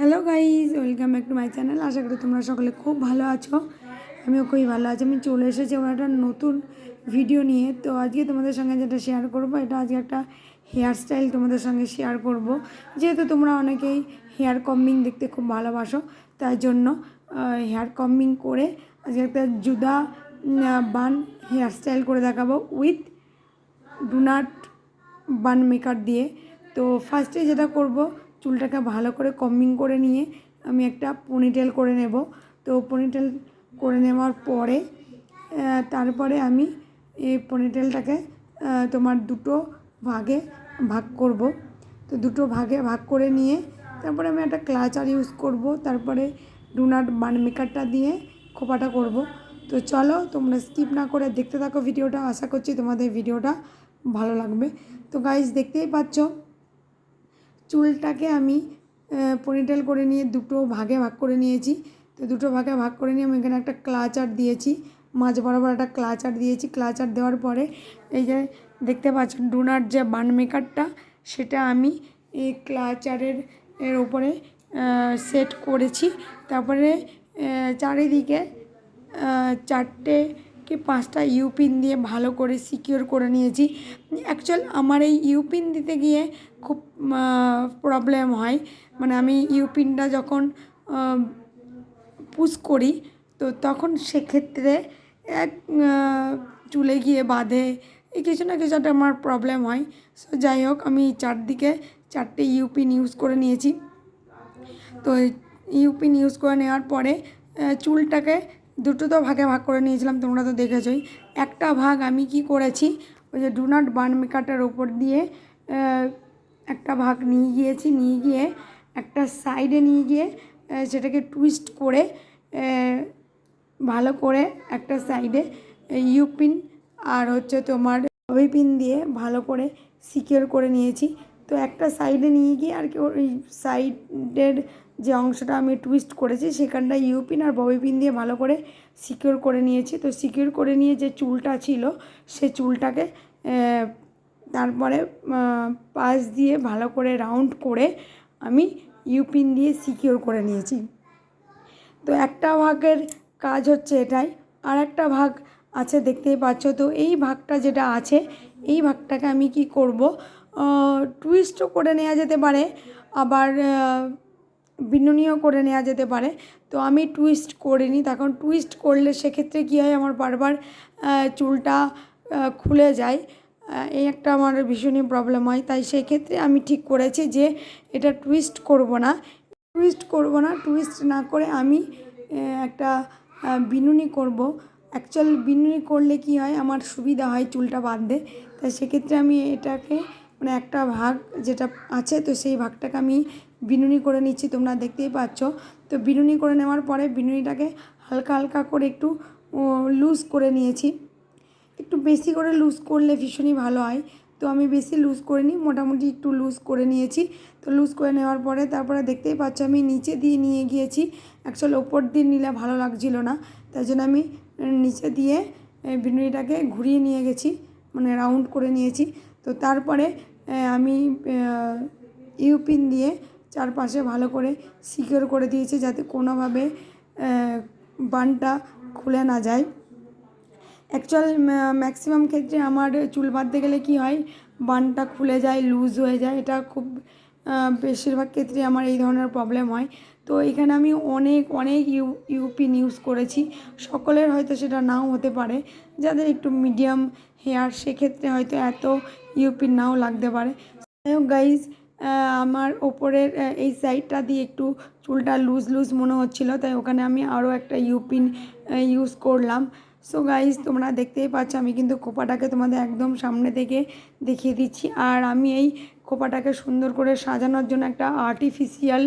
Hello guys, welcome back to my channel. আশা করি তোমরা সকলে খুব ভালো আছো। আমিও খুবই ভালো আছি। আমি চলে এসেছি আমার একটা নতুন ভিডিও নিয়ে। তো আজকে তোমাদের সঙ্গে যেটা শেয়ার করব, এটা আজকে একটা হেয়ার স্টাইল তোমাদের সঙ্গে শেয়ার করব। যেহেতু তোমরা অনেকেই হেয়ার কম্বিং দেখতে খুব ভালোবাসো, তাই জন্য হেয়ার কম্বিং করে আজকে একটা জুদা বান হেয়ার স্টাইল করে দেখাবো উইথ ডুনাট বান মেকার দিয়ে। তো ফার্স্টে যেটা করব, চুলটাকে ভালো করে কম্বিং করে নিয়ে আমি একটা পনিটেল করে নেব। তো পনিটেল করে নেওয়ার পরে তারপরে আমি এই পনিটেলটাকে তোমার দুটো ভাগে ভাগ করব। তো দুটো ভাগে ভাগ করে নিয়ে তারপরে আমি একটা ক্লাচার ইউজ করব, তারপরে ডুনাট বান মেকারটা দিয়ে খোপাটা করব। তো চলো তোমরা স্কিপ না করে দেখতে থাকো ভিডিওটা। আশা করছি তোমাদের ভিডিওটা ভালো লাগবে। তো গাইস, দেখতেই পাচ্ছ চুলটাকে আমি পনিটেল করে নিয়ে দুটো ভাগে ভাগ করে নিয়েছি। তো দুটো ভাগে ভাগ করে নিয়ে আমি এখানে একটা ক্লাচার দিয়েছি, মাঝ বরাবর একটা ক্লাচার দিয়েছি। ক্লাচার দেওয়ার পরে এই যে দেখতে পাচ্ছ ডুনার যে বান মেকারটা, সেটা আমি এই ক্লাচারের ওপরে সেট করেছি। তারপরে চারিদিকে 4টে কি 5টা ইউপিন দিয়ে ভালো করে সিকিওর করে নিয়েছি। অ্যাকচুয়াল আমার এই ইউপিন দিতে গিয়ে খুব প্রবলেম হয়, মানে আমি ইউপিনটা যখন পুশ করি তো তখন সেক্ষেত্রে এক চুলে গিয়ে বাঁধে, এই কিছু না কিছু একটা আমার প্রবলেম হয়। সো যাই হোক, আমি চারদিকে 4টে ইউপিন ইউজ করে নিয়েছি। তো ইউপিন ইউজ করে নেওয়ার পরে চুলটাকে দুটো তো ভাগে ভাগ করে নিয়েছিলাম, তোমরা তো দেখেছোই। একটা ভাগ আমি কি করেছি, ওই যে ডুনাট বান মেকারটার ওপর দিয়ে একটা ভাগ নিয়ে গিয়ে একটা সাইডে নিয়ে গিয়ে সেটাকে টুইস্ট করে ভালো করে একটা সাইডে ইউপিন আর তোমার ববি পিন দিয়ে ভালো করে সিকিওর করে নিয়েছি। তো একটা সাইডে নিয়ে গিয়ে আর কি ওই সাইডের যে অংশটা আমি টুইস্ট করেছি সেখানটা ইউপিন আর ববি পিন দিয়ে ভালো করে সিকিওর করে নিয়েছি। তো সিকিওর করে নিয়ে যে চুলটা ছিল সে চুলটাকে তারপরে পাশ দিয়ে ভালো করে রাউন্ড করে আমি ইউপিন দিয়ে সিকিওর করে নিয়েছি। তো একটা ভাগের কাজ হচ্ছে এটাই, আর একটা ভাগ আছে দেখতেই পাচ্ছ। তো এই ভাগটা যেটা আছে, এই ভাগটাকে আমি কি করব, টুইস্টও করে নেওয়া যেতে পারে, আবার বিনুনিও করে নেওয়া যেতে পারে। তো আমি টুইস্ট করিনি, তখন টুইস্ট করলে সেক্ষেত্রে কী হয়, আমার বারবার চুলটা খুলে যায়। এই একটা আমার ভীষণই প্রবলেম হয়। তাই সেক্ষেত্রে আমি ঠিক করেছি যে এটা টুইস্ট করব না। টুইস্ট না করে আমি একটা বিনুনি করব। অ্যাকচুয়াল বিনুনি করলে কি হয়, আমার সুবিধা হয় চুলটা বাঁধতে। তাই সেক্ষেত্রে আমি এটাকে মানে একটা ভাগ যেটা আছে, তো সেই ভাগটাকে আমি বিনুনি করে নিচ্ছি, তোমরা দেখতেই পাচ্ছ। তো বিনুনি করে নেওয়ার পরে বিনুনিটাকে হালকা হালকা করে একটু লুজ করে নিয়েছি। একটু বেশি করে লুজ করলে ভীষণই ভালো হয়। তো আমি বেশি লুজ করিনি, মোটামুটি একটু লুজ করে নিয়েছি। তো লুজ করে নেওয়ার পরে তারপরে দেখতেই পাচ্ছ আমি নিচে দিয়ে নিয়ে গিয়েছি। অ্যাকচুয়াল ওপর দিয়ে নিলে ভালো লাগছিল না, তাই জন্য আমি নিচে দিয়ে বিনুনিটাকে ঘুরিয়ে নিয়ে গেছি, মানে রাউন্ড করে নিয়েছি। তো তারপরে আমি ইউপিন দিয়ে চারপাশে ভালো করে সিকিওর করে দিয়েছি, যাতে কোনোভাবে বানটা খুলে না যায়। অ্যাকচুয়াল ম্যাক্সিমাম ক্ষেত্রে আমার চুল বাঁধতে গেলে কি হয়, বানটা খুলে যায়, লুজ হয়ে যায়। এটা খুব বেশিরভাগ ক্ষেত্রে আমার এই ধরনের প্রবলেম হয়। তো এখানে আমি অনেক ইউপিন ইউজ করেছি। সকলের হয়তো সেটা নাও হতে পারে, যাদের একটু মিডিয়াম হেয়ার সেক্ষেত্রে হয়তো এত ইউপিন নাও লাগতে পারে। যাই হোক গাইজ, আমার ওপরের এই সাইডটা দিয়ে একটু চুলটা লুজ মনে হচ্ছিলো, তাই ওখানে আমি আরও একটা ইউপিন ইউজ করলাম। সো গাইজ, তোমরা দেখতেই পাচ্ছ আমি কিন্তু খোপাটাকে তোমাদের একদম সামনে থেকে দেখিয়ে দিচ্ছি। আর আমি এই খোপাটাকে সুন্দর করে সাজানোর জন্য একটা আর্টিফিশিয়াল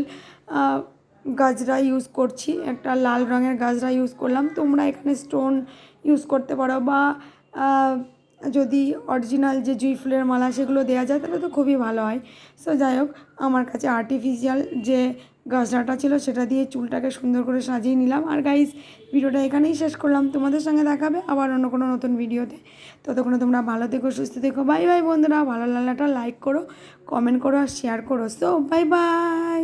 গাজরা ইউজ করছি, একটা লাল রঙের গাজরা ইউজ করলাম। তোমরা এখানে স্টোন ইউজ করতে পারো, বা যদি অরিজিনাল যে জুঁই ফুলের মালা সেগুলো দেওয়া যায় তাহলে তো খুবই ভালো হয়। সো যাই হোক, আমার কাছে আর্টিফিশিয়াল যে গাজরাটা ছিল সেটা দিয়ে চুলটাকে সুন্দর করে সাজিয়ে নিলাম। আর গাইজ, ভিডিওটা এখানেই শেষ করলাম। তোমাদের সঙ্গে দেখাবে আবার অন্য কোনো নতুন ভিডিওতে। ততক্ষণে তোমরা ভালো থেকো, সুস্থ থেকো। বাই বাই বন্ধুরা। ভালো লাগলে একটা লাইক করো, কমেন্ট করো আর শেয়ার করো। So bye bye.